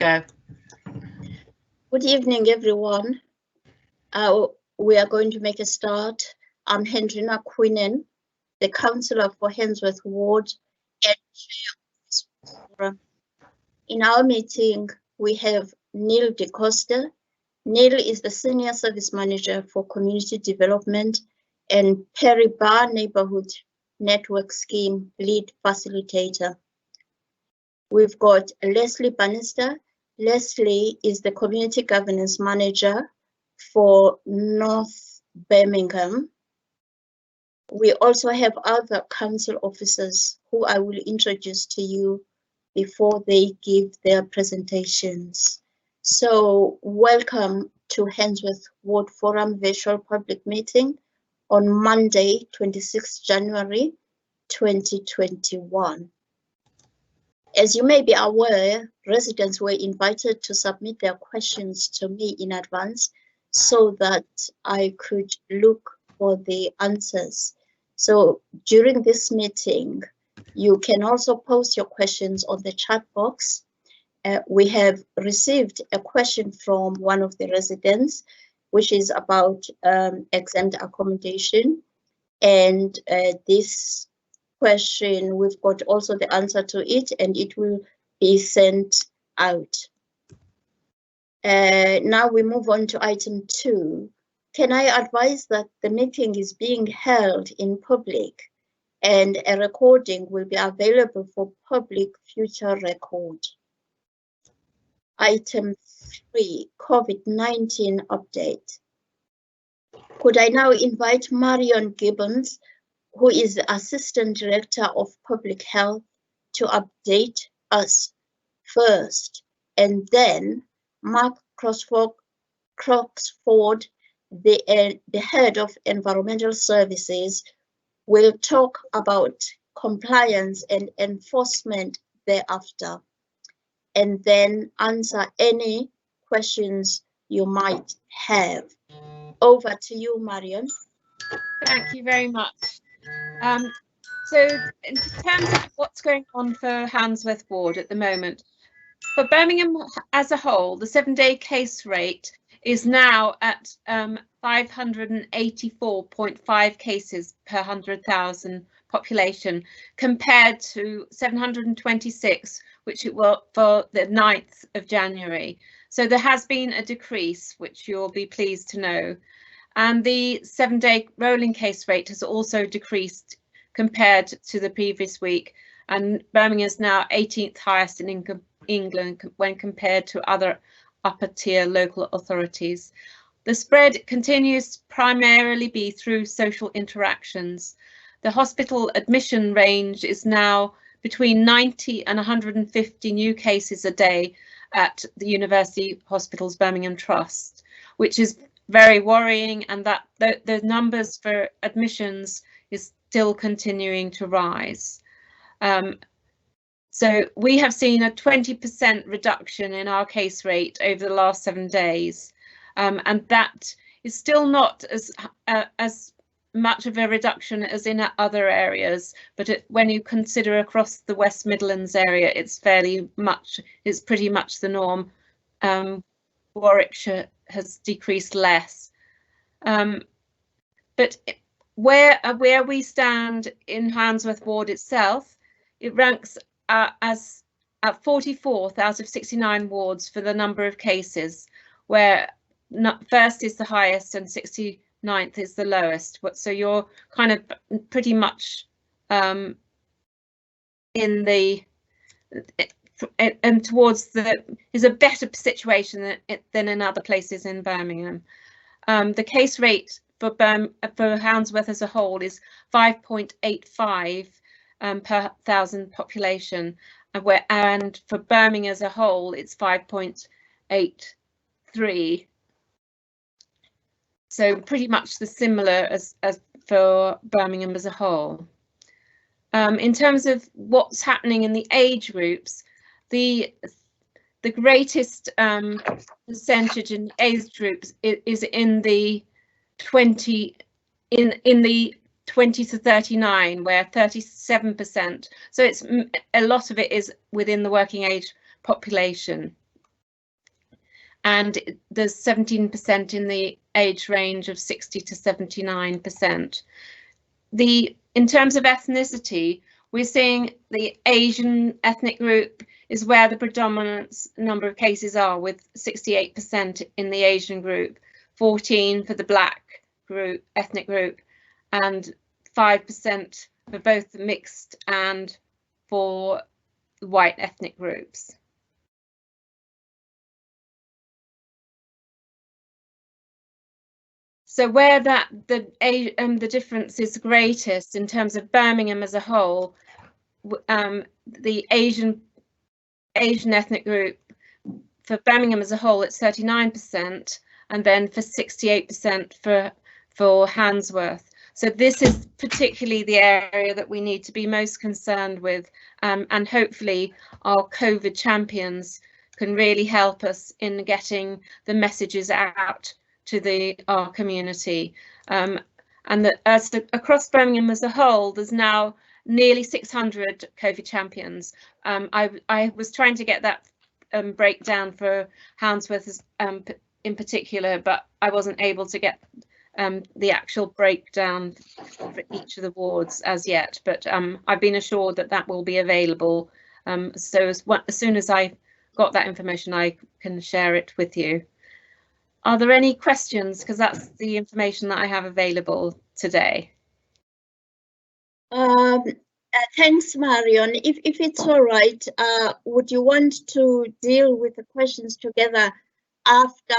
Go. Good evening, everyone. We are going to make a start. I'm Hendrina Queenan, the councillor for Handsworth Ward and chair of this forum. In our meeting, we have Neil De Costa. Neil is the Senior Service Manager for Community Development and Perry Bar Neighbourhood Network Scheme Lead Facilitator. We've got Leslie Bannister. Leslie is the Community Governance Manager for North Birmingham. We also have other council officers who I will introduce to you before they give their presentations. So welcome to Handsworth Ward Forum Virtual Public Meeting on Monday, 26 January 2021. As you may be aware, residents were invited to submit their questions to me in advance so that I could look for the answers. So during this meeting, you can also post your questions on the chat box. We have received a question from one of the residents, which is about exempt accommodation. And this question, we've got also the answer to it, and it will be sent out. Now we move on to item 2. Can I advise that the meeting is being held in public and a recording will be available for public future record. Item 3, COVID-19 update. Could I now invite Marion Gibbons, who is the Assistant Director of Public Health, to update us first, and then Mark Croxford, the Head of Environmental Services, will talk about compliance and enforcement thereafter, and then answer any questions you might have. Over to you, Marion. Thank you very much. So in terms of what's going on for Handsworth Ward at the moment, for Birmingham as a whole, the 7-day case rate is now at 584.5 cases per 100,000 population, compared to 726, which it was for the 9th of January. So there has been a decrease, which you'll be pleased to know. And the 7-day rolling case rate has also decreased compared to the previous week, and Birmingham is now 18th highest in England when compared to other upper tier local authorities. The spread continues to primarily be through social interactions. The hospital admission range is now between 90 and 150 new cases a day at the University Hospitals Birmingham Trust, which is very worrying, and that the numbers for admissions is still continuing to rise. So we have seen a 20% reduction in our case rate over the last 7 days, and that is still not as much of a reduction as in other areas, but when you consider across the West Midlands area, it's pretty much the norm. Warwickshire has decreased less, but where we stand in Handsworth Ward itself, it ranks as at 44th out of 69 wards for the number of cases, where first is the highest and 69th is the lowest. So you're kind of pretty much in the and towards is a better situation than in other places in Birmingham. The case rate for Handsworth as a whole is 5.85 per 1,000 population, and for Birmingham as a whole it's 5.83. So pretty much the similar as for Birmingham as a whole. In terms of what's happening in the age groups, the greatest percentage in age groups is in the 20 to 39, where 37%. So it's a lot of it is within the working age population. and there's 17% in the age range of 60 to 79%. In terms of ethnicity, we're seeing the Asian ethnic group is where the predominant number of cases are, with 68% in the Asian group, 14% for the Black group, ethnic group, and 5% for both the mixed and for white ethnic groups. So where the difference is greatest in terms of Birmingham as a whole, the Asian ethnic group, for Birmingham as a whole, it's 39%, and then for 68% for Handsworth. So this is particularly the area that we need to be most concerned with, and hopefully our COVID champions can really help us in getting the messages out to our community, and that across Birmingham as a whole, there's now nearly 600 COVID champions. I was trying to get that breakdown for Handsworth in particular, but I wasn't able to get the actual breakdown for each of the wards as yet. But I've been assured that that will be available. So as soon as I got that information, I can share it with you. Are there any questions? Because that's the information that I have available today. Thanks, Marion. If it's all right, would you want to deal with the questions together after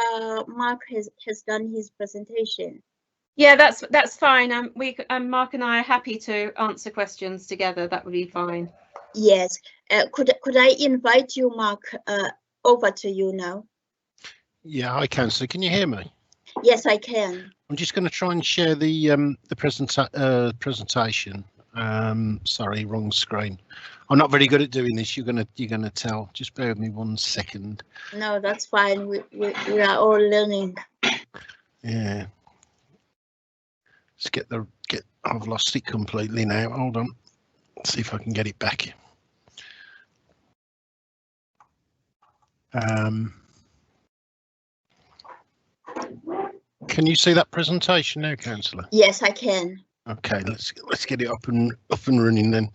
Mark has done his presentation? Yeah, that's fine. Mark and I are happy to answer questions together. That would be fine. Yes. Could I invite you, Mark, over to you now? Yeah, hi, Councillor. Can you hear me? Yes, I can. I'm just going to try and share the presentation. Sorry, wrong screen. I'm not very good at doing this. You're gonna tell. Just bear with me 1 second. No, that's fine. We are all learning. Yeah. Let's get. I've lost it completely now. Hold on. Let's see if I can get it back. Can you see that presentation now, Councillor? Yes, I can. Okay, let's get it up and running then.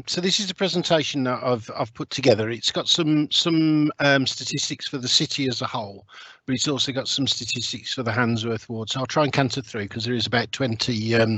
So this is a presentation that I've put together. It's got some statistics for the city as a whole, but it's also got some statistics for the Handsworth ward. So I'll try and canter through because there is about 20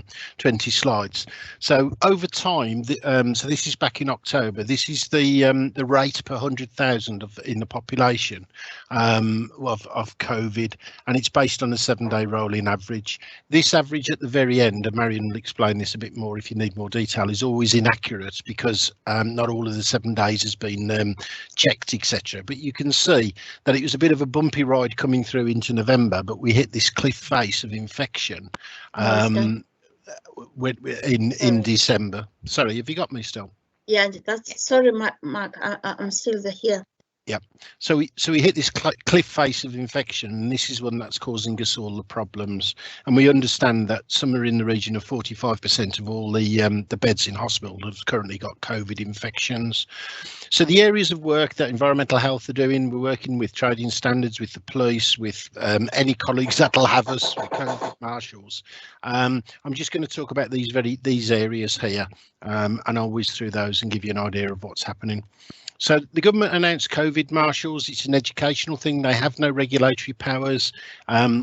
slides. So over time, so this is back in October. This is the rate per 100,000 in the population of COVID, and it's based on a 7-day rolling average. This average at the very end, and Marion will explain this a bit more if you need more detail, is always inaccurate because not all of the 7 days has been checked, etc. But you can see that it was a bit of a bumpy ride coming through into November, but we hit this cliff face of infection in December. Sorry, have you got me still? Yeah, that's sorry, Mark. I'm still here. Yeah, so we hit this cliff face of infection, and this is one that's causing us all the problems. And we understand that somewhere in the region of 45% of all the beds in hospital have currently got COVID infections. So the areas of work that environmental health are doing, we're working with trading standards, with the police, with any colleagues that'll have us, with COVID marshals. I'm just going to talk about these areas here, and I'll whiz through those and give you an idea of what's happening. So the government announced COVID marshals. It's an educational thing. They have no regulatory powers.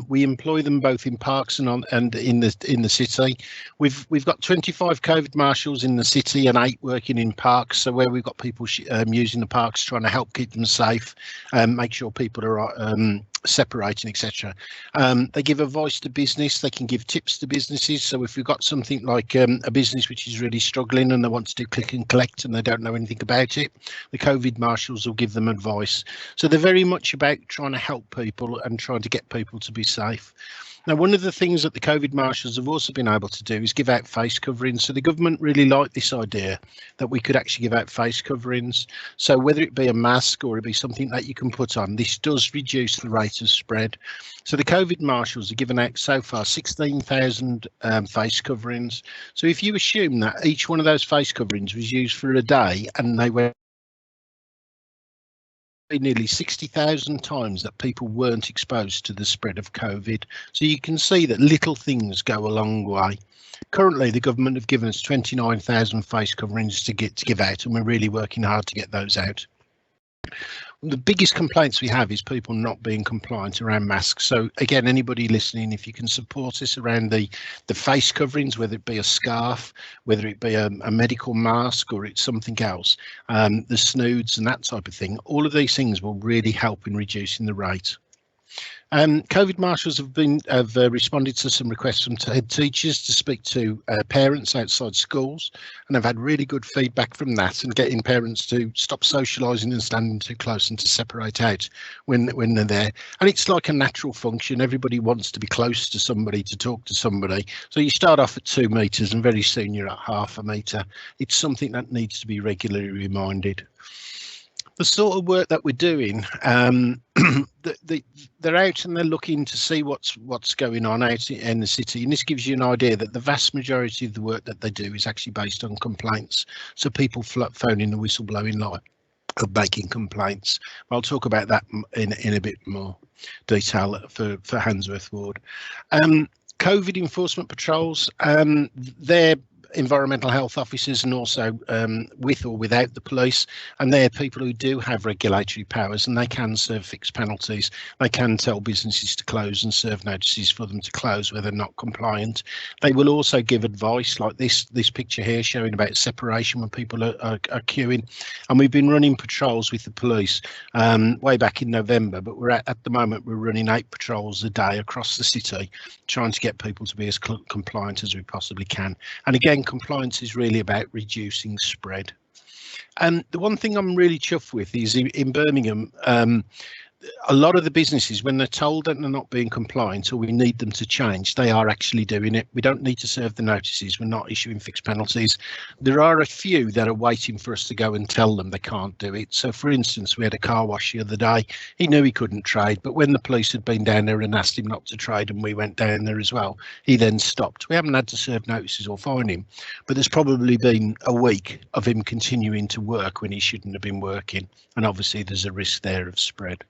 We employ them both in parks and in the city. We've got 25 COVID marshals in the city and 8 working in parks. So where we've got people using the parks, trying to help keep them safe, make sure people are separating, etc. They give a voice to business. They can give tips to businesses. So if we've got something like a business which is really struggling and they want to do click and collect and they don't know anything about it, the COVID marshals will give them advice. So they're very much about trying to help people and trying to get people to be safe. Now, one of the things that the COVID marshals have also been able to do is give out face coverings. So the government really liked this idea that we could actually give out face coverings. So whether it be a mask or it be something that you can put on, this does reduce the rate of spread. So the COVID marshals have given out so far 16,000 face coverings. So if you assume that each one of those face coverings was used for a day and they went been nearly 60,000 times that people weren't exposed to the spread of COVID. So you can see that little things go a long way. Currently, the government have given us 29,000 face coverings to give out, and we're really working hard to get those out. The biggest complaints we have is people not being compliant around masks. So again, anybody listening, if you can support us around the face coverings, whether it be a scarf, whether it be a medical mask, or it's something else, the snoods and that type of thing, all of these things will really help in reducing the rate. COVID marshals have responded to some requests from head teachers to speak to parents outside schools, and I've had really good feedback from that, and getting parents to stop socialising and standing too close and to separate out when they're there. And it's like a natural function. Everybody wants to be close to somebody, to talk to somebody. So you start off at 2 metres and very soon you're at ½ a metre. It's something that needs to be regularly reminded. The sort of work that we're doing, they're out and they're looking to see what's going on out in the city, and this gives you an idea that the vast majority of the work that they do is actually based on complaints. So people phoning the whistleblowing line of making complaints. I'll talk about that in a bit more detail for Handsworth Ward. COVID enforcement patrols, they're environmental health officers, and also with or without the police, and they're people who do have regulatory powers, and they can serve fixed penalties. They can tell businesses to close and serve notices for them to close where they're not compliant. They will also give advice, like this picture here showing about separation when people are queuing, and we've been running patrols with the police way back in November, but we're at the moment we're running 8 patrols a day across the city, trying to get people to be as compliant as we possibly can. And again, compliance is really about reducing spread. And the one thing I'm really chuffed with is in Birmingham, a lot of the businesses, when they're told that they're not being compliant or we need them to change, they are actually doing it. We don't need to serve the notices. We're not issuing fixed penalties. There are a few that are waiting for us to go and tell them they can't do it. So, for instance, we had a car wash the other day. He knew he couldn't trade, but when the police had been down there and asked him not to trade, and we went down there as well, he then stopped. We haven't had to serve notices or fine him, but there's probably been a week of him continuing to work when he shouldn't have been working. And obviously there's a risk there of spread.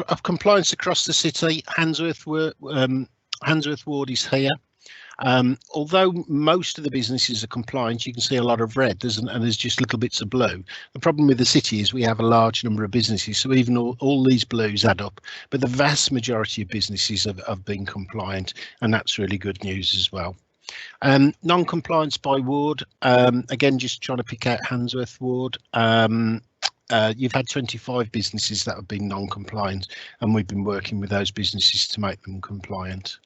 Of compliance across the city, Handsworth Ward is here. Although most of the businesses are compliant, you can see a lot of red, and there's just little bits of blue. The problem with the city is we have a large number of businesses, so even all these blues add up, but the vast majority of businesses have been compliant, and that's really good news as well. Non-compliance by ward, again, just trying to pick out Handsworth Ward. You've had 25 businesses that have been non-compliant, and we've been working with those businesses to make them compliant.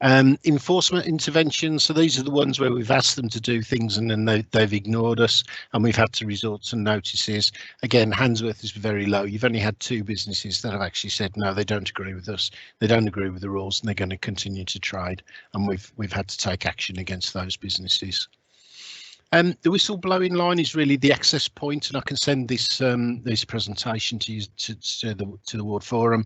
Enforcement interventions, so these are the ones where we've asked them to do things and then they've ignored us, and we've had to resort to notices. Again, Handsworth is very low. You've only had 2 businesses that have actually said no, they don't agree with us, they don't agree with the rules, and they're going to continue to trade, and we've had to take action against those businesses. The whistleblowing line is really the access point, and I can send this presentation to you to the ward forum.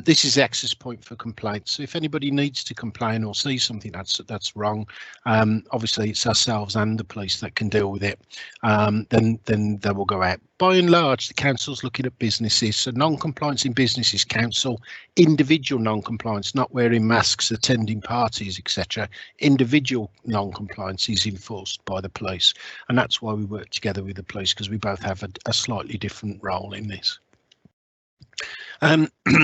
This is the access point for complaints. So if anybody needs to complain or see something that's wrong, obviously it's ourselves and the police that can deal with it. Then they will go out. By and large, the council's looking at businesses. So non-compliance in businesses council, individual non-compliance, not wearing masks, attending parties, etc. Individual non-compliance is enforced by the police, and that's why we work together with the police, because we both have a slightly different role in this.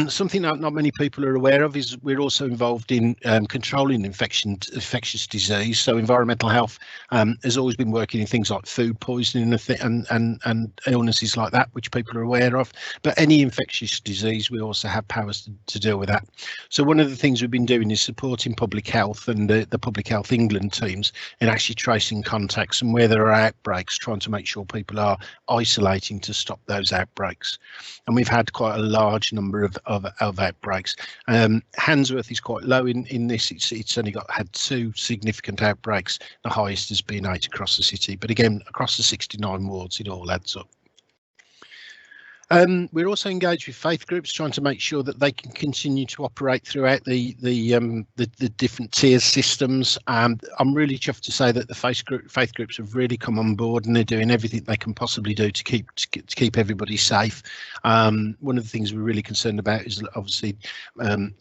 Something that not many people are aware of is we're also involved in controlling infectious disease. So environmental health has always been working in things like food poisoning and illnesses like that, which people are aware of. But any infectious disease, we also have powers to deal with that. So one of the things we've been doing is supporting public health and the Public Health England teams in actually tracing contacts, and where there are outbreaks, trying to make sure people are isolating to stop those outbreaks. And we've had quite a large number of outbreaks. Handsworth is quite low in this. It's only had 2 significant outbreaks. The highest has been 8 across the city, but again, across the 69 wards, it all adds up. We're also engaged with faith groups, trying to make sure that they can continue to operate throughout the different tiers systems. I'm really chuffed to say that the faith groups have really come on board, and they're doing everything they can possibly do to keep everybody safe. One of the things we're really concerned about is obviously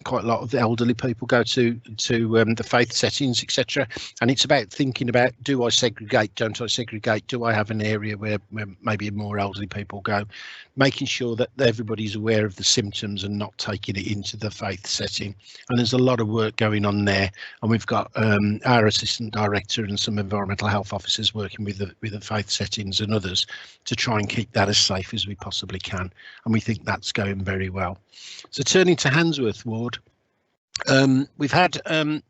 quite a lot of the elderly people go to the faith settings, etc. And it's about thinking about, do I segregate? Don't I segregate? Do I have an area where maybe more elderly people go? Making sure that everybody's aware of the symptoms and not taking it into the faith setting. And there's a lot of work going on there, and we've got our assistant director and some environmental health officers working with the faith settings and others to try and keep that as safe as we possibly can, and we think that's going very well. So turning to Handsworth Ward, we've had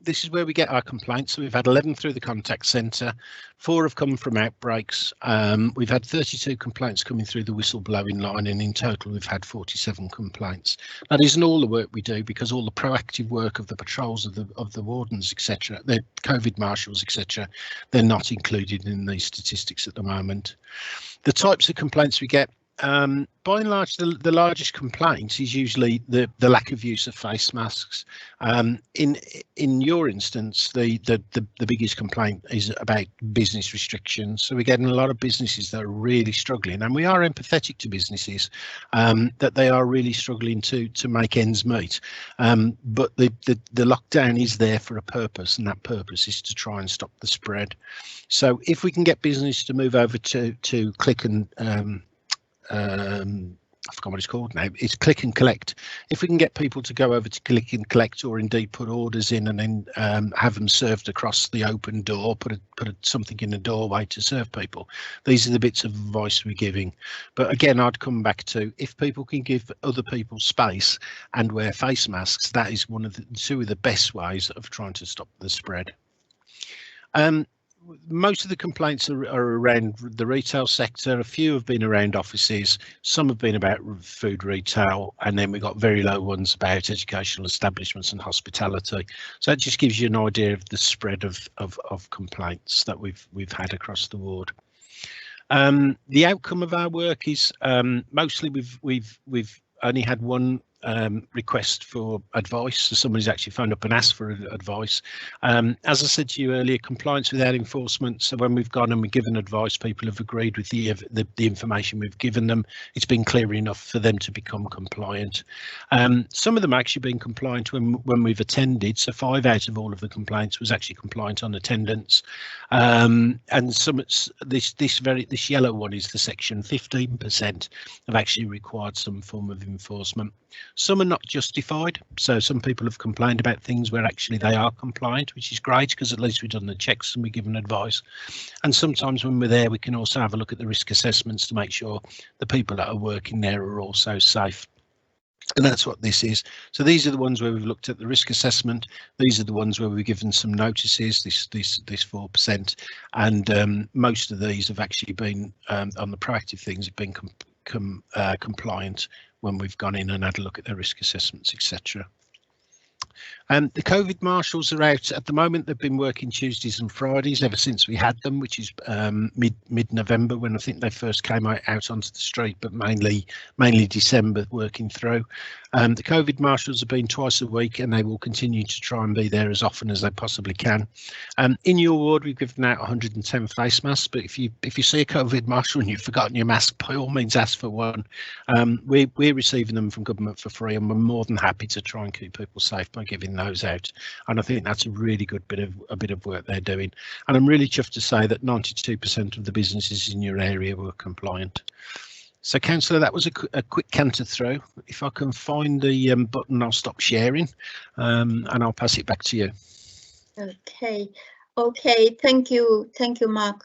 this is where we get our complaints. So we've had 11 through the contact centre, 4 have come from outbreaks. We've had 32 complaints coming through the whistleblowing line, and in total we've had 47 complaints. That isn't all the work we do, because all the proactive work of the patrols of the wardens, etc., the COVID marshals, etc., they're not included in these statistics at the moment. The types of complaints we get, by and large, the largest complaint is usually the lack of use of face masks. In your instance, the biggest complaint is about business restrictions. So we're getting a lot of businesses that are really struggling, and we are empathetic to businesses that they are really struggling to make ends meet. But the lockdown is there for a purpose, and that purpose is to try and stop the spread. So if we can get business to move over to click and I forgot what it's called now. It's click and collect. If we can get people to go over to click and collect, or indeed put orders in and then have them served across the open door, put something in the doorway to serve people. These are the bits of advice we're giving. But again, I'd come back to, if people can give other people space and wear face masks, that is two of the best ways of trying to stop the spread. Most of the complaints are around the retail sector. A few have been around offices, some have been about food retail, and then we've got very low ones about educational establishments and hospitality. So that just gives you an idea of the spread of complaints that we've had across the ward. The outcome of our work is mostly we've only had one request for advice, so somebody's actually phoned up and asked for advice. As I said to you earlier, compliance without enforcement. So when we've gone and we've given advice, people have agreed with the information we've given them. It's been clear enough for them to become compliant. Some of them actually been compliant when we've attended. So 5 out of all of the complaints was actually compliant on attendance. And some this yellow one is the section. 15% have actually required some form of enforcement. Some are not justified, so some people have complained about things where actually they are compliant, which is great, because at least we've done the checks and we've given advice. And sometimes when we're there, we can also have a look at the risk assessments to make sure the people that are working there are also safe. And that's what this is. So these are the ones where we've looked at the risk assessment. These are the ones where we've given some notices, this 4%, and most of these have actually been on the proactive things, have been compliant when we've gone in and had a look at their risk assessments, etc. The COVID marshals are out at the moment. They've been working Tuesdays and Fridays ever since we had them, which is mid-November, when I think they first came out onto the street, but mainly December working through. The COVID marshals have been twice a week, and they will continue to try and be there as often as they possibly can. In your ward, we've given out 110 face masks, but if you see a COVID marshal and you've forgotten your mask, by all means ask for one. We're receiving them from government for free, and we're more than happy to try and keep people safe by giving those out. And I think that's a really good bit of work they're doing. And I'm really chuffed to say that 92% of the businesses in your area were compliant. So, Councillor, that was a quick canter through. If I can find the button, I'll stop sharing, and I'll pass it back to you. Okay, thank you, Mark.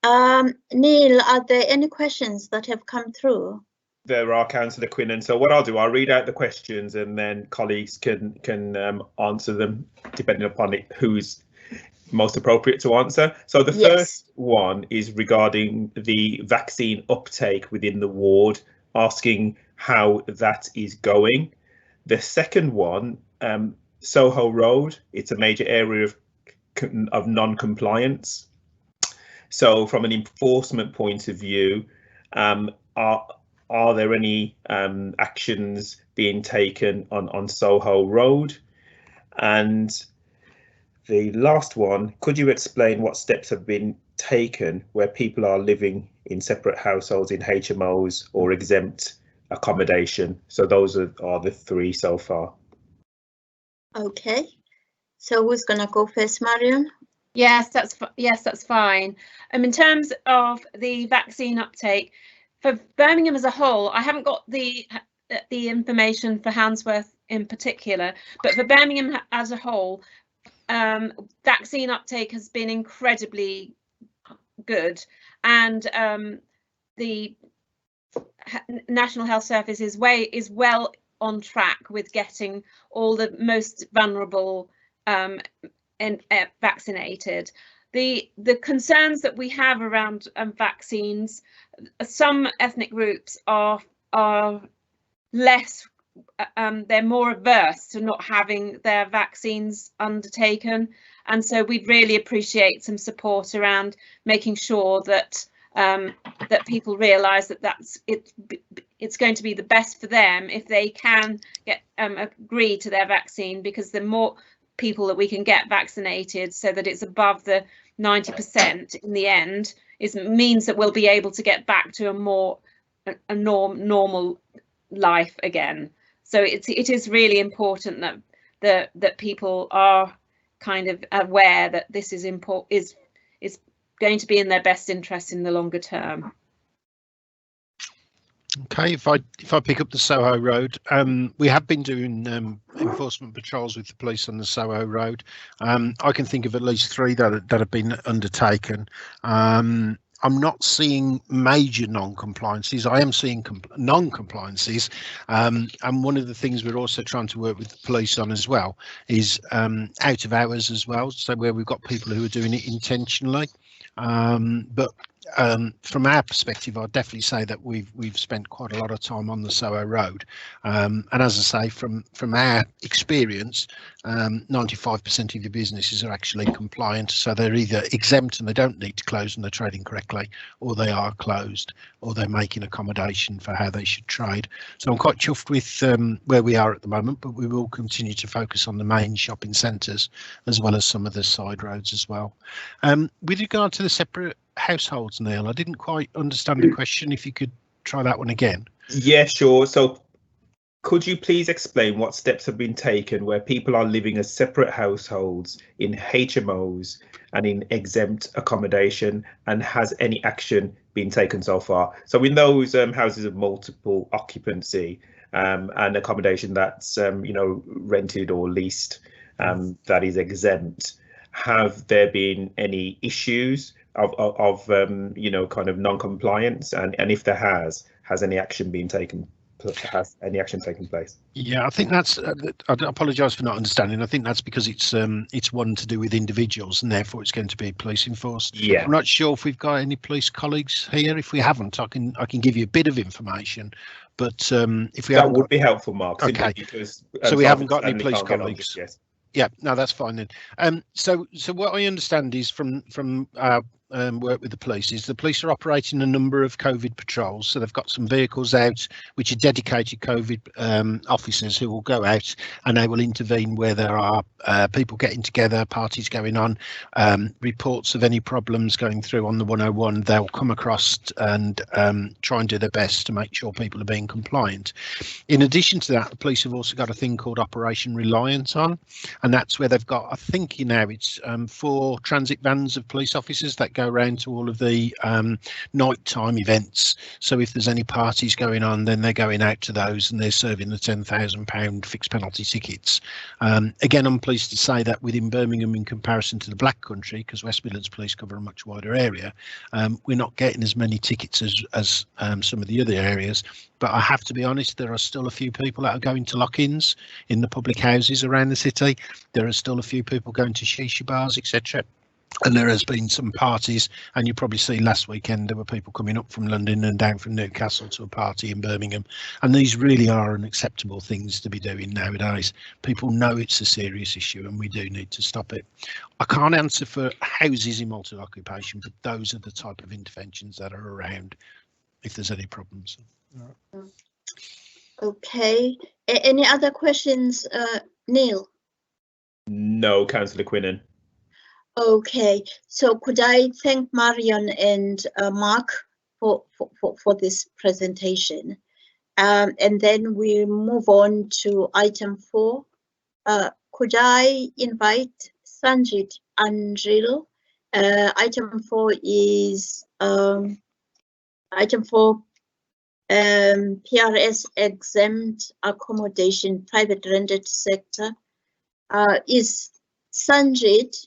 Neil, are there any questions that have come through? There are, Councillor Quinnan. So what I'll do, I'll read out the questions, and then colleagues can answer them depending upon who's most appropriate to answer. So the first one is regarding the vaccine uptake within the ward, asking how that is going. The second one, Soho Road, it's a major area of non-compliance. So from an enforcement point of view, are there any actions being taken on Soho Road? And the last one, could you explain what steps have been taken where people are living in separate households in HMOs or exempt accommodation? So those are the three so far. Okay, so who's gonna go first, Marion? Yes, that's fine. In terms of the vaccine uptake for Birmingham as a whole, I haven't got the information for Handsworth in particular, but for Birmingham as a whole, vaccine uptake has been incredibly good, and the National Health Service is well on track with getting all the most vulnerable vaccinated. The concerns that we have around vaccines, some ethnic groups are less, they're more averse to not having their vaccines undertaken, and so we'd really appreciate some support around making sure that that people realise that it's going to be the best for them if they can get agree to their vaccine, because the more people that we can get vaccinated so that it's above the 90% in the end means that we'll be able to get back to a normal life again. So it is really important that people are kind of aware that this is going to be in their best interest in the longer term. Okay, if I pick up the Soho Road, we have been doing enforcement patrols with the police on the Soho Road. I can think of at least 3 that have been undertaken. I'm not seeing major non-compliances. I am seeing non-compliances, and one of the things we're also trying to work with the police on as well is out of hours as well. So where we've got people who are doing it intentionally, but from our perspective, I'd definitely say that we've spent quite a lot of time on the Soho Road, and as I say, from our experience, 95% of the businesses are actually compliant, so they're either exempt and they don't need to close and they're trading correctly, or they are closed, or they're making accommodation for how they should trade. So I'm quite chuffed with where we are at the moment, but we will continue to focus on the main shopping centres as well as some of the side roads as well. With regard to the separate households, Neil, I didn't quite understand the question. If you could try that one again. Yeah, sure. So could you please explain what steps have been taken where people are living as separate households in HMOs and in exempt accommodation, and has any action been taken so far? So in those houses of multiple occupancy and accommodation that's rented or leased, that is exempt, have there been any issues of kind of non-compliance, and if there has any action been taken? Has any action taken place? Yeah, I think that's. I apologise for not understanding. I think that's because it's one to do with individuals, and therefore it's going to be police enforced. Yeah, I'm not sure if we've got any police colleagues here. If we haven't, I can give you a bit of information. But if we that haven't would be helpful, Mark. Okay. Because so we haven't got any police can't get on colleagues. this, yes. Yeah, no, that's fine then. So what I understand is from work with the police is the police are operating a number of COVID patrols. So they've got some vehicles out which are dedicated COVID officers who will go out and they will intervene where there are people getting together, parties going on, reports of any problems going through on the 101. They'll come across and try and do their best to make sure people are being compliant. In addition to that, the police have also got a thing called Operation Reliance on, and that's where they've got, I think it's 4 transit vans of police officers that go around to all of the nighttime events. So if there's any parties going on, then they're going out to those and they're serving the £10,000 fixed penalty tickets. Again, I'm pleased to say that within Birmingham, in comparison to the Black Country, because West Midlands Police cover a much wider area, we're not getting as many tickets as some of the other areas. But I have to be honest, there are still a few people that are going to lock-ins in the public houses around the city. There are still a few people going to shisha bars, etc. And there has been some parties, and you probably see last weekend there were people coming up from London and down from Newcastle to a party in Birmingham. And these really are unacceptable things to be doing nowadays. People know it's a serious issue and we do need to stop it. I can't answer for houses in multi-occupation, but those are the type of interventions that are around if there's any problems. Okay. Any other questions, Neil? No, Councillor Quinnen. Okay, so could I thank Marion and Mark for this presentation? And then we move on to item 4. Could I invite Sanjit Anjil? Item 4 is item 4, PRS Exempt Accommodation, Private Rented Sector. Is Sanjit?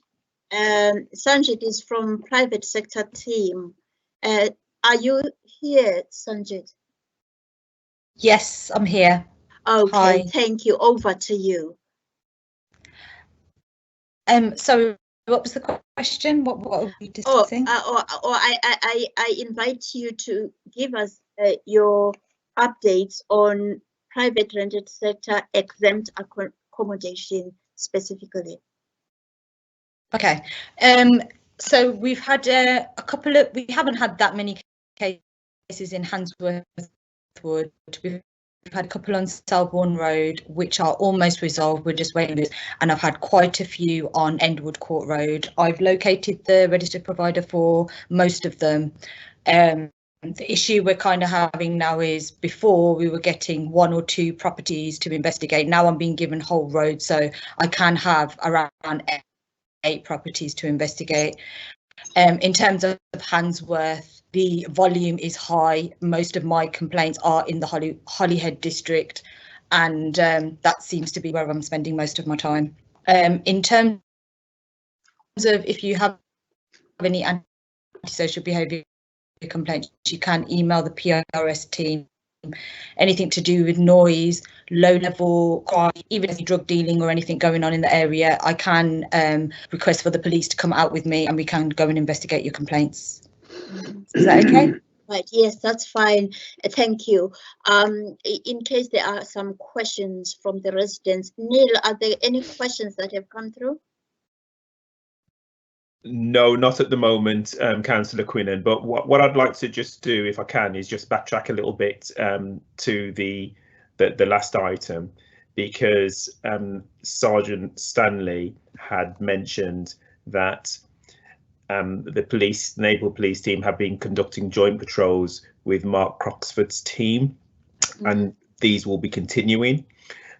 Sanjit is from private sector team. Are you here, Sanjit? Yes, I'm here. Okay, Hi. thank you. Over to you. So what was the question? What are we discussing? I invite you to give us your updates on private rented sector exempt accommodation specifically. Okay. So we've had a couple of, we haven't had that many cases in Handsworth Wood. We've had a couple on Selborne Road, which are almost resolved. We're just waiting. And I've had quite a few on Endwood Court Road. I've located the registered provider for most of them. The issue we're kind of having now is, before we were getting 1 or 2 properties to investigate. Now I'm being given whole roads, so I can have around 8 properties to investigate. In terms of Handsworth, the volume is high. Most of my complaints are in the Holyhead district, and that seems to be where I'm spending most of my time. In terms of, if you have any antisocial behaviour complaints, you can email the PRS team. Anything to do with noise, low-level crime, even any drug dealing or anything going on in the area, I can request for the police to come out with me, and we can go and investigate your complaints. Is that okay? Right, yes, that's fine. Thank you. In case there are some questions from the residents, Neil, are there any questions that have come through? No, not at the moment, Councillor Quinnen, but what I'd like to just do, if I can, is just backtrack a little bit to the last item, because Sergeant Stanley had mentioned that the Naval Police team have been conducting joint patrols with Mark Croxford's team, and these will be continuing.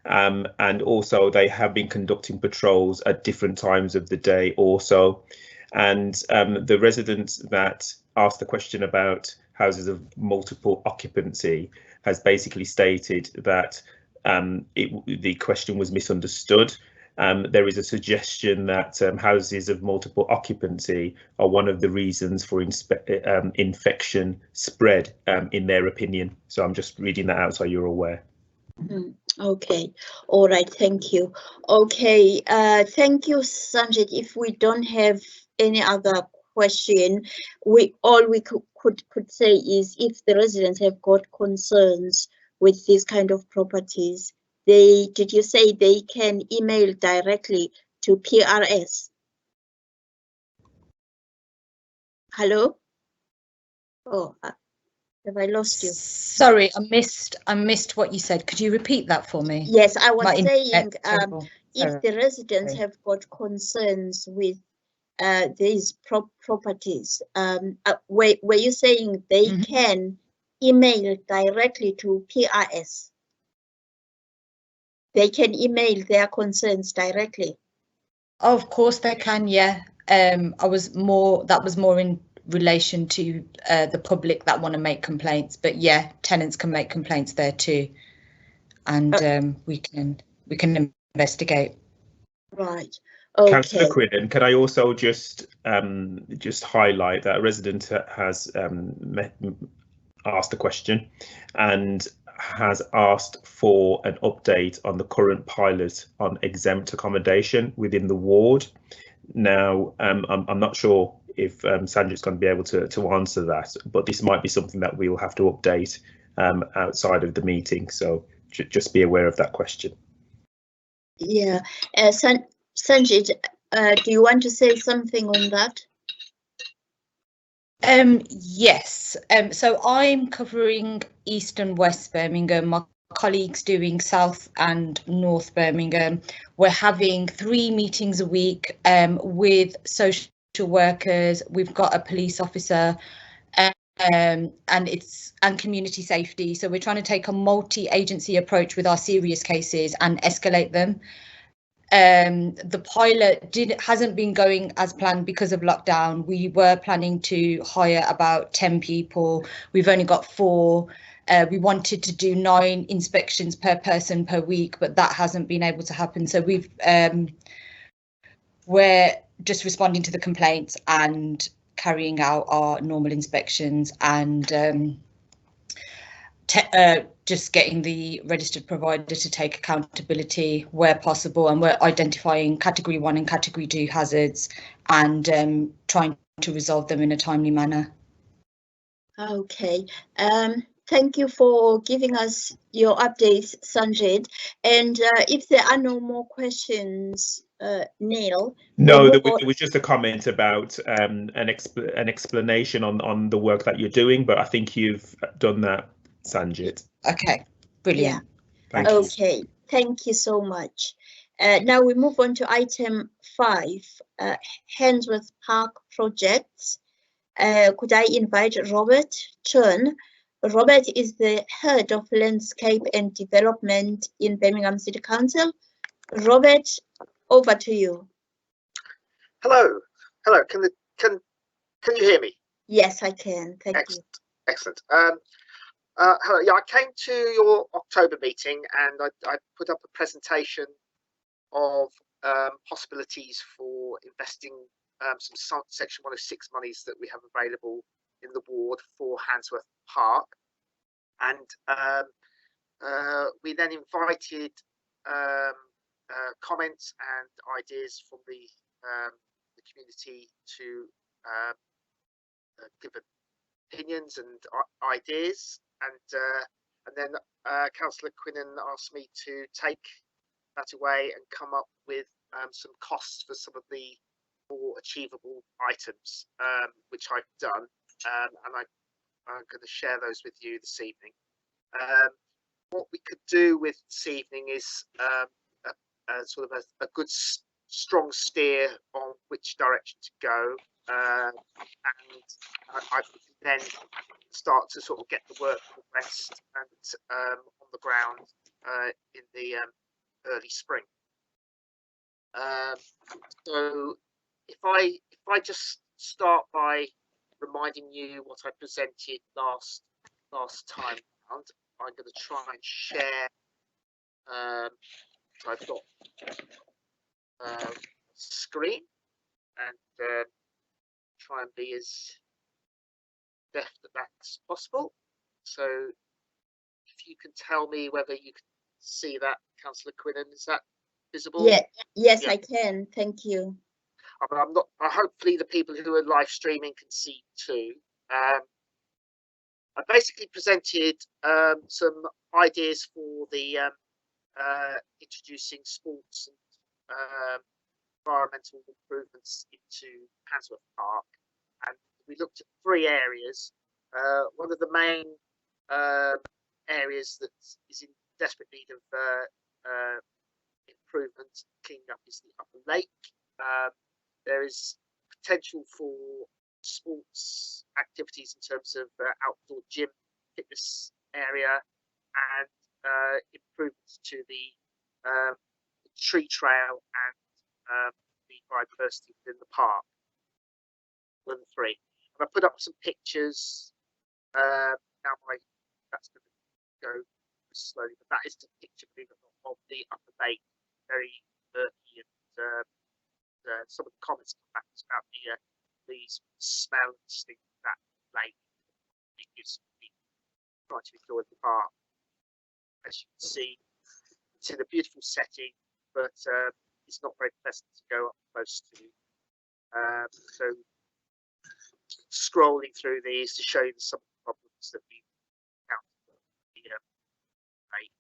And also they have been conducting patrols at different times of the day also. And the resident that asked the question about houses of multiple occupancy has basically stated that the question was misunderstood. There is a suggestion that houses of multiple occupancy are one of the reasons for infection spread, in their opinion. So I'm just reading that out so you're aware. Okay, all right, thank you. Okay, thank you, Sanjit. If we don't have any other question, all we could say is, if the residents have got concerns with these kind of properties, did you say they can email directly to PRS? Hello? Oh, have I lost you? Sorry, I missed what you said. Could you repeat that for me? Yes, I was saying, if the residents have got concerns with these properties, were you saying they can email directly to PRS? They can email their concerns directly? Oh, of course they can, yeah. That was more in relation to the public that want to make complaints, but yeah, tenants can make complaints there too, and we can investigate. Right. Okay. Councillor Quinnen, can I also just highlight that a resident has asked a question and has asked for an update on the current pilot on exempt accommodation within the ward. Now, I'm not sure if Sanjit's going to be able to answer that, but this might be something that we will have to update outside of the meeting. So just be aware of that question. Yeah, Sanjit, do you want to say something on that? Yes, so I'm covering East and West Birmingham. My colleagues doing South and North Birmingham. We're having 3 meetings a week with social workers. We've got a police officer, and community safety. So we're trying to take a multi-agency approach with our serious cases and escalate them. The pilot hasn't been going as planned because of lockdown. We were planning to hire about 10 people. We've only got 4. We wanted to do 9 inspections per person per week, but that hasn't been able to happen. So we're just responding to the complaints and carrying out our normal inspections and just getting the registered provider to take accountability where possible, and we're identifying category 1 and category 2 hazards and trying to resolve them in a timely manner. Okay, thank you for giving us your updates, Sanjit. And if there are no more questions, Neil. No, there was just a comment about an explanation on the work that you're doing, but I think you've done that, Sanjit. Okay, brilliant. Yeah. Thank you. Okay, thank you so much. Now we move on to item 5, Handsworth Park Projects. Could I invite Robert Churn? Robert is the head of landscape and development in Birmingham City Council. Robert, over to you. Hello. Can you hear me? Yes, I can. Thank you. Excellent. Hello. Yeah, I came to your October meeting and I put up a presentation of possibilities for investing some Section 106 monies that we have available in the ward for Handsworth Park, and we then invited comments and ideas from the community to give opinions and ideas, and then Councillor Quinnen asked me to take that away and come up with some costs for some of the more achievable items, which I've done, and I'm going to share those with you this evening. What we could do with this evening is sort of a good strong steer on which direction to go, and I could then start to sort of get the work progressed and on the ground in the early spring. So if I just start by reminding you what I presented last time around, I'm going to try and share. So I've got screen and try and be as deft at that as possible. So if you can tell me whether you can see that, Councillor Quinnen, is that visible? Yeah. Yes, Yeah. I can. Thank you. I'm not. Hopefully, the people who are live streaming can see too. I basically presented some ideas for the introducing sports and environmental improvements into Handsworth Park, and we looked at 3 areas. One of the main areas that is in desperate need of improvement, cleaning up, is the upper lake. There is potential for sports activities in terms of outdoor gym, fitness area, and improvements to the tree trail and the biodiversity within the park. One of the 3. And I put up some pictures. Now that's going to go slowly, but that is the picture, believe it or not, of the upper lake, very murky, and some of the comments come back about the smell and stink of that lake. It gives people trying to enjoy the park. As you can see, it's in a beautiful setting, but it's not very pleasant to go up close to. So scrolling through these to show you some of the problems that we encountered at the lake.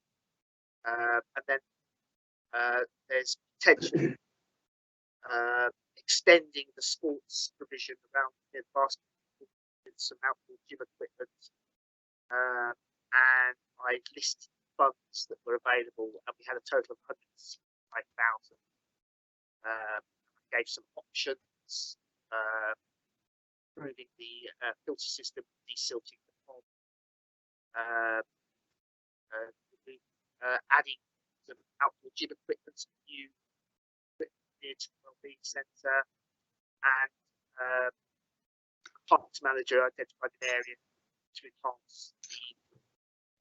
And then there's potentially extending the sports provision around the basketball some outdoor gym equipment, and I listed funds that were available, and we had a total of 165,000. I gave some options, improving the filter system, desilting the pond, adding some outdoor gym equipment, some new equipment near to the wellbeing centre, and parks manager identified an area to enhance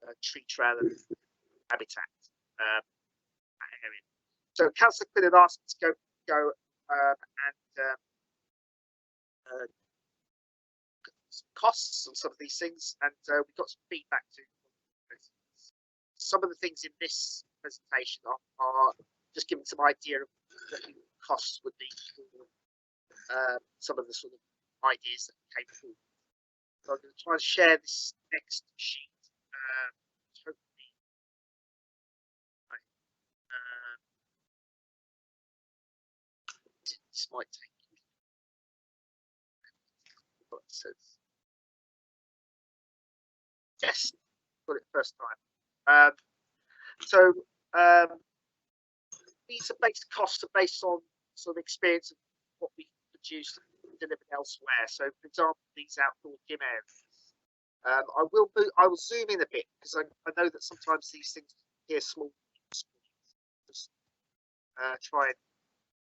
the tree trail and habitat area. So Councillor Quinn had asked us to go and costs on some of these things, and we got some feedback to some of the things in this presentation are just giving some idea of what the costs would be for some of the sort of ideas that came forward. So I'm going to try and share this next sheet. Hopefully, this might take what it says. Yes, got it first time. These are based costs are based on sort of experience of what we produced and delivered elsewhere. So, for example, these outdoor gym areas. I will zoom in a bit because I know that sometimes these things appear small. Just try and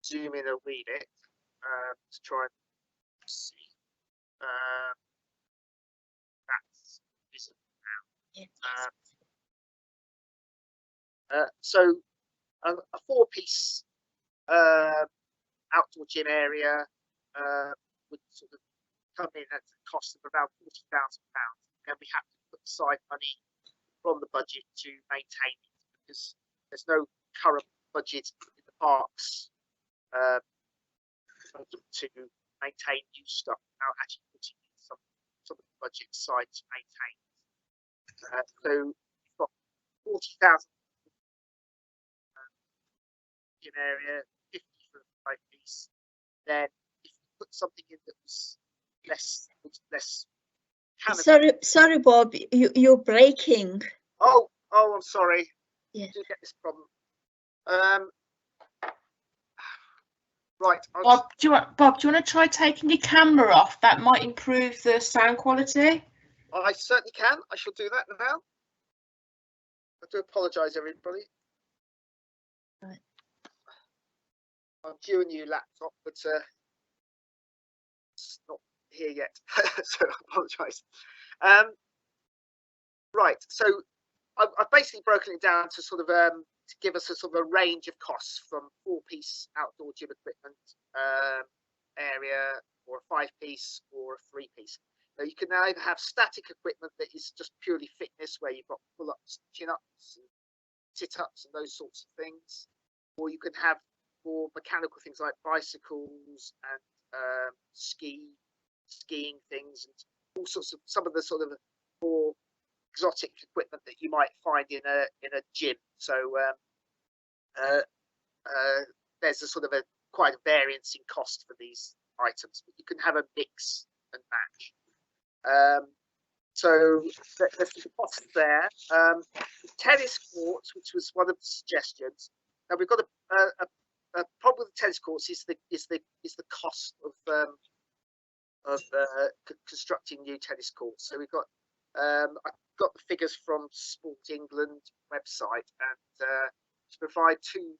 zoom in a wee bit to try and see. That's visible now. So a 4-piece outdoor gym area would sort of come in at a cost of around £40,000, and we have to put aside money from the budget to maintain it because there's no current budget in the parks to maintain new stuff. Now actually putting some of the budget aside to maintain it. So we've got 40,000 gym area, 50 for a 5-piece. Then if you put something in that was less. Sorry, Bob, you're breaking. Oh, I'm sorry. Yeah. I do get this problem. Right. Bob, do you want to try taking your camera off? That might improve the sound quality. I certainly can. I shall do that now. I do apologise, everybody. Right. I'm due a new laptop, but it's not here yet, so I apologise. Right, so I've basically broken it down to sort of to give us a sort of a range of costs from 4-piece outdoor gym equipment area, or a 5-piece, or a 3-piece. Now you can either have static equipment that is just purely fitness, where you've got pull-ups, chin-ups, and sit-ups, and those sorts of things, or you can have more mechanical things like bicycles and skiing things, and all sorts of some of the sort of more exotic equipment that you might find in a gym. So there's a sort of quite a variance in cost for these items, but you can have a mix and match. So there's the costs there. Tennis courts, which was one of the suggestions. Now we've got a problem with the tennis courts is the cost of constructing new tennis courts. So we've got I got the figures from Sport England website, and to provide 2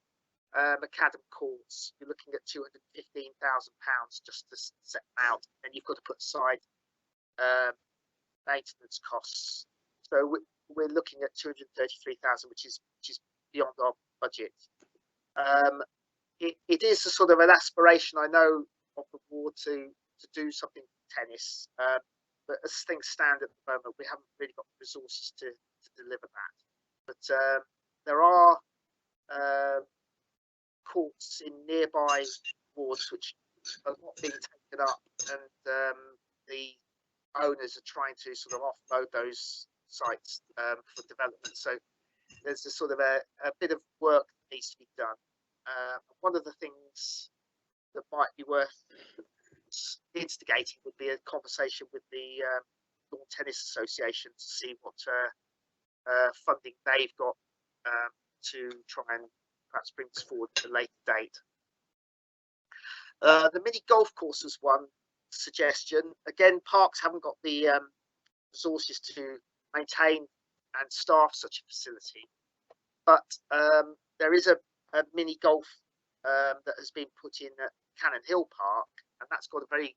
macadam courts, you're looking at £215,000 just to set them out, and you've got to put aside maintenance costs. So we're looking at 233,000, which is beyond our budget. It is a sort of an aspiration, I know, of the board to do something with tennis, but as things stand at the moment, we haven't really got the resources to deliver that. But there are courts in nearby wards which are not being taken up, and the owners are trying to sort of offload those sites for development. So there's a sort of a bit of work that needs to be done. One of the things that might be worth instigating would be a conversation with the Lawn Tennis Association to see what funding they've got to try and perhaps bring this forward at a later date. The mini golf course is one suggestion. Again, parks haven't got the resources to maintain and staff such a facility, but there is a mini golf that has been put in at Cannon Hill Park, and that's got a very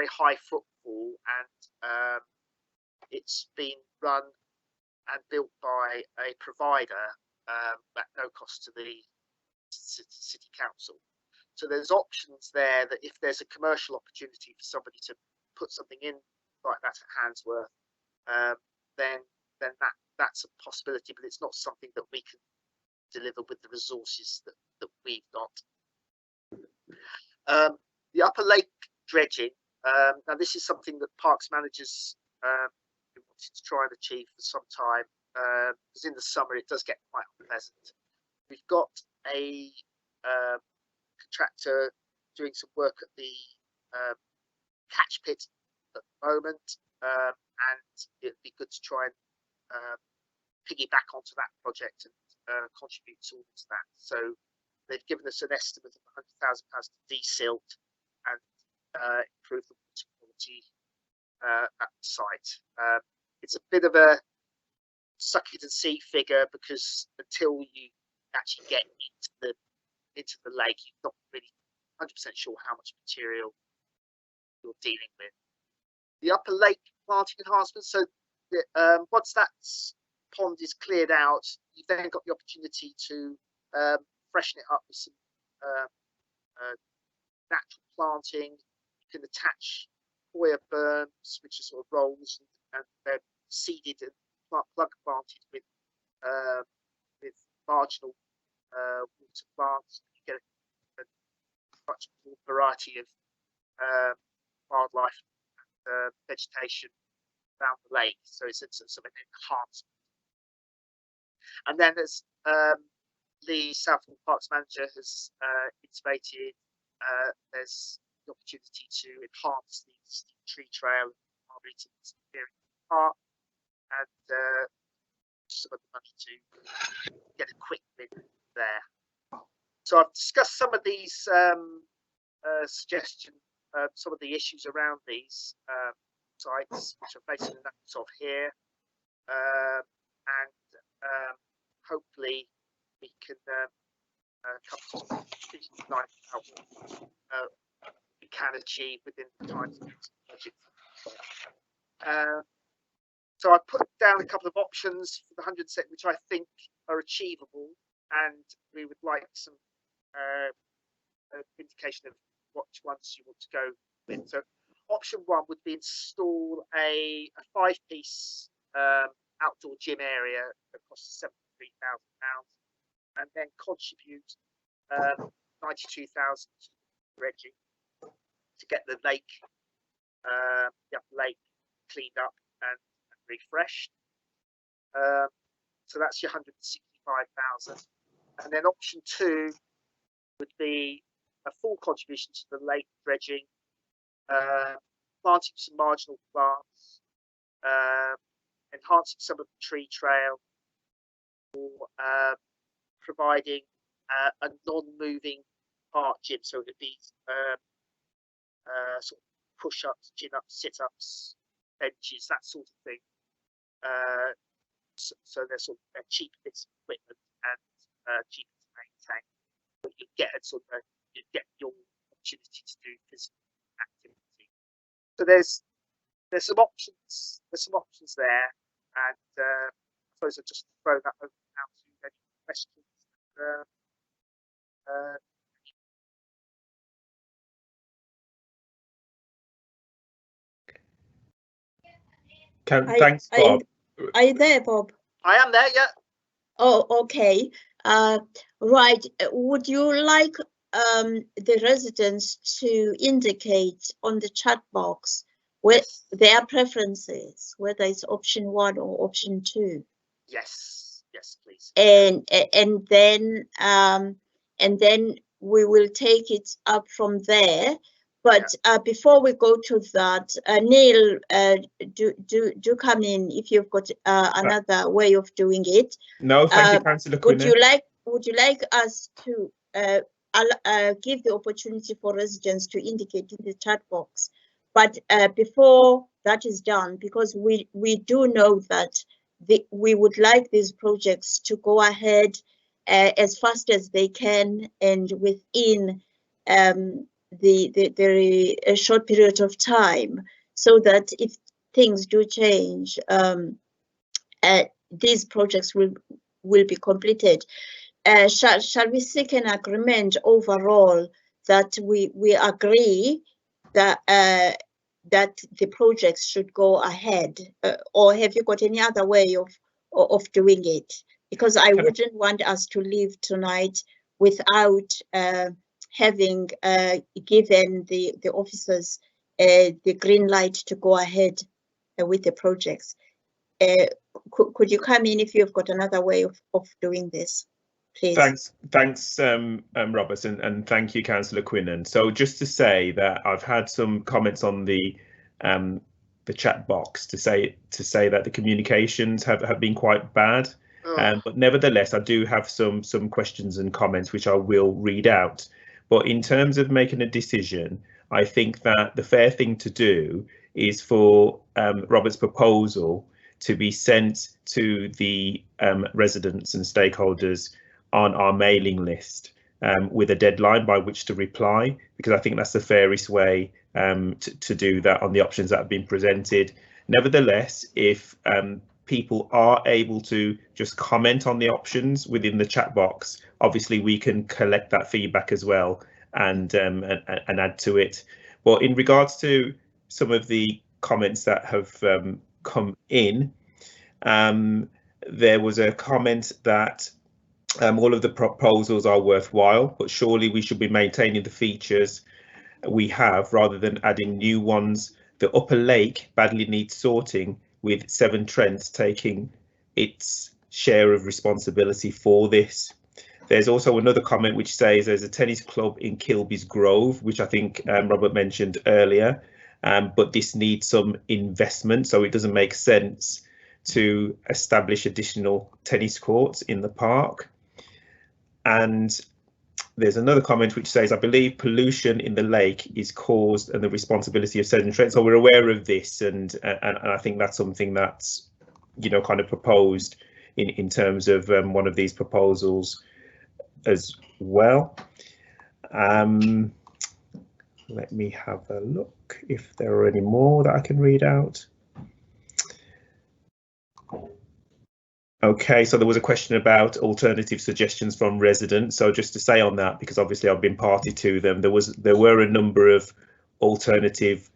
high footfall, and it's been run and built by a provider at no cost to the city council. So there's options there that if there's a commercial opportunity for somebody to put something in like that at Handsworth, then that's a possibility, but it's not something that we can deliver with the resources that we've got. The upper lake dredging. Now this is something that parks managers wanted to try and achieve for some time, because in the summer it does get quite unpleasant. We've got a contractor doing some work at the catch pit at the moment, and it'd be good to try and piggyback onto that project and contribute towards that. So they've given us an estimate of £100,000 to desilt and improve the water quality at the site. It's a bit of a suck it and see figure, because until you actually get into the lake, you're not really 100% sure how much material you're dealing with. The upper lake planting enhancements. So once that pond is cleared out, you've then got the opportunity to freshen it up with some natural planting. You can attach Hoya berms, which are sort of rolls, and they're seeded and plug planted with marginal water plants. You get a much more variety of wildlife and vegetation around the lake, so it's sort of an enhancement. And then as the Southall Parks Manager has intimated, there's the opportunity to enhance the tree trail and arboretums here in the park, and some of the money to get a quick win there. So I've discussed some of these suggestions, some of the issues around these sites, which are basically the notes of here, and hopefully we can come to a decision tonight about what we can achieve within the time budget. So I put down a couple of options for the 100 set, which I think are achievable, and we would like some indication of which ones you want to go with. So option one would be install a 5-piece outdoor gym area that costs £73,000, and then contribute 92,000 to dredging to get the lake, the upper lake, cleaned up and refreshed. So that's your 165,000. And then option two would be a full contribution to the lake dredging, planting some marginal plants, enhancing some of the tree trail, or providing a non-moving art gym. So it would be sort of push-ups, chin-ups, sit-ups, benches, that sort of thing. So they're sort of cheap bits of equipment and cheap to maintain, but you get your opportunity to do physical activity. So there's some options. There's some options there, and I suppose I'll just throw that over now to any questions. Thanks, Bob. Are you there, Bob? I am there, yeah. Oh, okay. Right. Would you like the residents to indicate on the chat box where their preferences, whether it's option 1 or option 2? Yes, please. And then we will take it up from there. But before we go to that, Neil, do come in if you've got another way of doing it. No, thank you, Councillor Quinnan. Would you like us to give the opportunity for residents to indicate in the chat box? But before that is done, because we do know that we would like these projects to go ahead as fast as they can and within a short period of time, so that if things do change, these projects will be completed. Shall we seek an agreement overall that we agree that that the projects should go ahead, or have you got any other way of doing it? Because I wouldn't want us to leave tonight without having given the officers the green light to go ahead with the projects. Could you come in if you've got another way of doing this, please? Thanks, Robert, and thank you, Councillor Quinnan. So just to say that I've had some comments on the chat box to say that the communications have been quite bad, but nevertheless I do have some questions and comments which I will read out. But in terms of making a decision, I think that the fair thing to do is for Robert's proposal to be sent to the residents and stakeholders on our mailing list with a deadline by which to reply, because I think that's the fairest way to do that on the options that have been presented. Nevertheless, if people are able to just comment on the options within the chat box, obviously we can collect that feedback as well and add to it. But in regards to some of the comments that have come in, there was a comment that all of the proposals are worthwhile, but surely we should be maintaining the features we have rather than adding new ones. The upper lake badly needs sorting, with Severn Trent taking its share of responsibility for this. There's also another comment which says there's a tennis club in Kilby's Grove, which I think Robert mentioned earlier, but this needs some investment, so it doesn't make sense to establish additional tennis courts in the park. And there's another comment which says, I believe pollution in the lake is caused and the responsibility of Severn Trent. So we're aware of this, and I think that's something that's, you know, kind of proposed in terms of one of these proposals as well. Let me have a look if there are any more that I can read out. Okay, so there was a question about alternative suggestions from residents. So just to say on that, because obviously I've been party to them, there were a number of alternative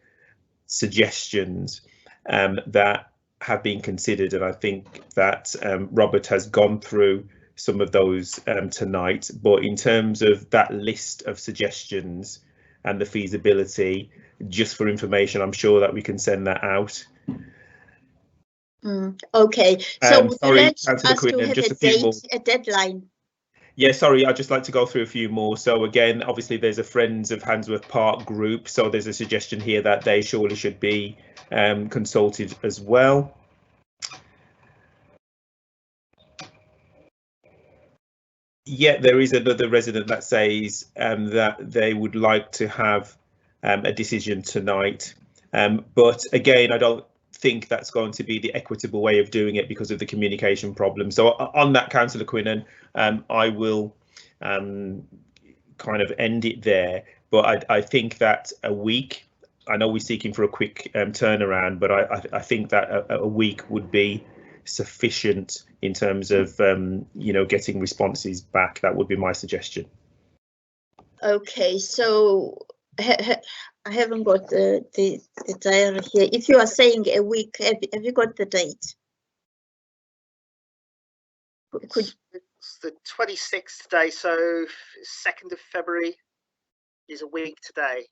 suggestions that have been considered, and I think that Robert has gone through some of those tonight. But in terms of that list of suggestions and the feasibility, just for information, I'm sure that we can send that out. Okay, so would you like us to have a deadline? Yeah, sorry, I'd just like to go through a few more. So again, obviously there's a Friends of Handsworth Park group, so there's a suggestion here that they surely should be consulted as well. Yeah, there is another resident that says that they would like to have a decision tonight, but again, I don't think that's going to be the equitable way of doing it because of the communication problem. So on that, Councillor Quinnan, I will kind of end it there, but I think that a week, I know we're seeking for a quick turnaround, but I think that a week would be sufficient in terms of you know, getting responses back. That would be my suggestion. Okay, so I haven't got the diary here. If you are saying a week, have you got the date? It's the 26th today, so 2nd of February is a week today.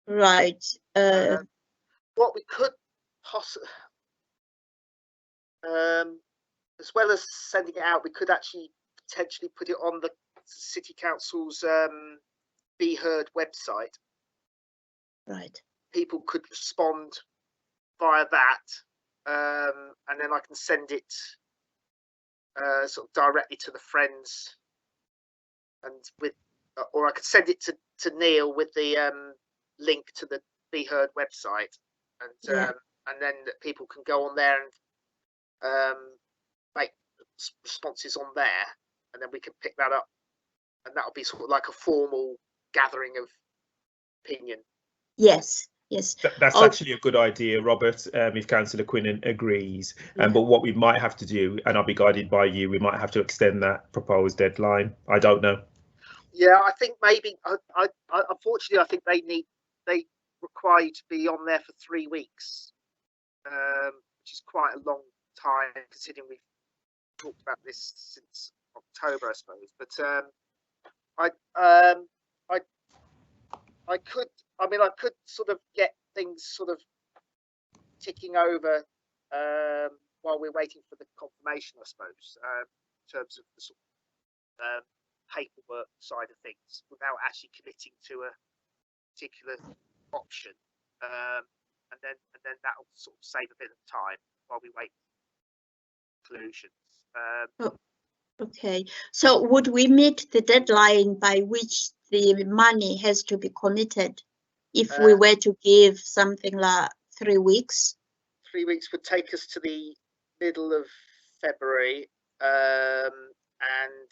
Right. What we could possibly, as well as sending it out, we could actually potentially put it on the City Council's Be Heard website. Right. People could respond via that, and then I can send it sort of directly to the friends, and or I could send it to Neil with the link to the Be Heard website, and then people can go on there and make responses on there, and then we can pick that up, and that'll be sort of like a formal gathering of opinion. Yes. Yes. That's actually a good idea, Robert, if Councillor Quinnen agrees. But what we might have to do, and I'll be guided by you, we might have to extend that proposed deadline. I don't know. Yeah, I think maybe. I unfortunately, I think they require you to be on there for 3 weeks, which is quite a long time considering we've talked about this since October, I suppose. But I could sort of get things sort of ticking over while we're waiting for the confirmation, I suppose, in terms of the sort of paperwork side of things, without actually committing to a particular option, and then that'll sort of save a bit of time while we wait for conclusions. Okay, so would we meet the deadline by which the money has to be committed if we were to give something like 3 weeks? 3 weeks would take us to the middle of February, and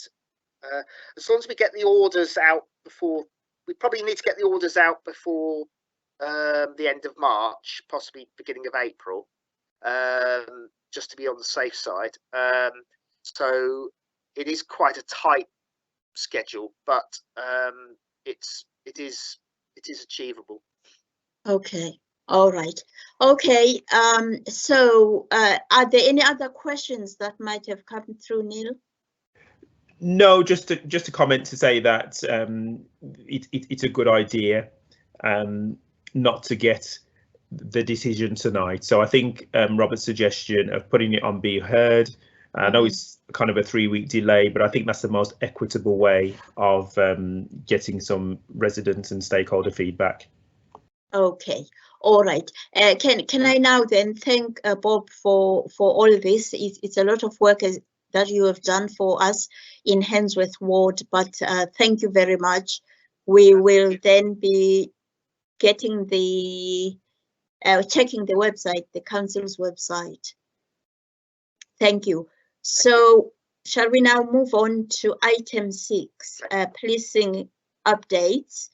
as long as we get the orders out before, we probably need to get the orders out before the end of March, possibly beginning of April, just to be on the safe side. So it is quite a tight schedule, but it is achievable. Okay. All right. Okay. So are there any other questions that might have come through, Neil? No, just a comment to say that it's a good idea not to get the decision tonight. So I think Robert's suggestion of putting it on Be Heard, I know it's kind of a 3-week delay, but I think that's the most equitable way of getting some residents and stakeholder feedback. Okay. All right. Can I now then thank Bob for all this? It's a lot of work that you have done for us in Handsworth Ward, but thank you very much. We will then be getting checking the website, the council's website. Thank you. So shall we now move on to item 6, policing updates?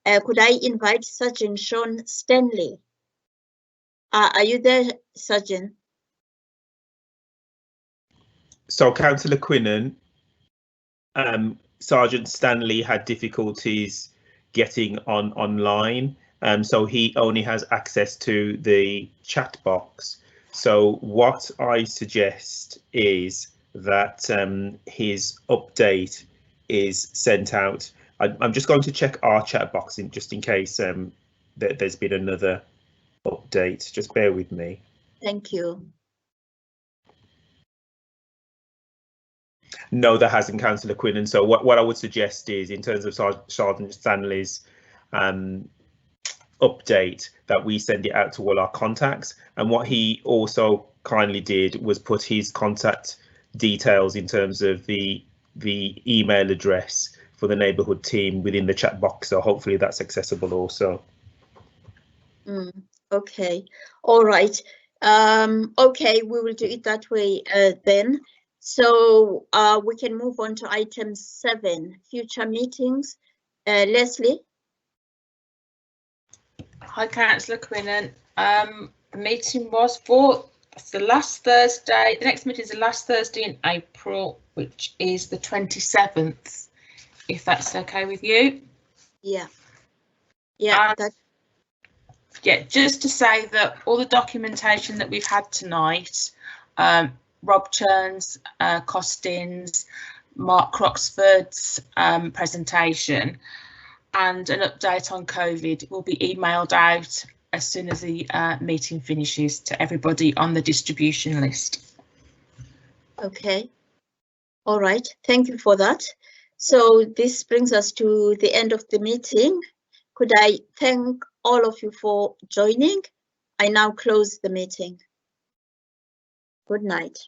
Could I invite Sergeant Sean Stanley? Are you there, Sergeant? So, Councillor Quinnen, Sergeant Stanley had difficulties getting online, so he only has access to the chat box. So what I suggest is that his update is sent out. I'm just going to check our chat box just in case that there's been another update. Just bear with me. Thank you. No, there hasn't, Councillor Quinnen. So what I would suggest is, in terms of Sergeant Stanley's update, that we send it out to all our contacts. And what he also kindly did was put his contact details in terms of the email address for the neighbourhood team within the chat box. So hopefully that's accessible also. Okay. All right. Okay, we will do it that way then. So we can move on to item 7, future meetings. Leslie? Hi, Councillor Quinnen. The meeting was for the last Thursday. The next meeting is the last Thursday in April, which is the 27th, if that's okay with you. Yeah. Yeah. Yeah, just to say that all the documentation that we've had tonight, Rob Churn's costings, Mark Croxford's presentation, and an update on COVID will be emailed out as soon as the meeting finishes to everybody on the distribution list. Okay. All right. Thank you for that. So this brings us to the end of the meeting. Could I thank all of you for joining? I now close the meeting. Good night.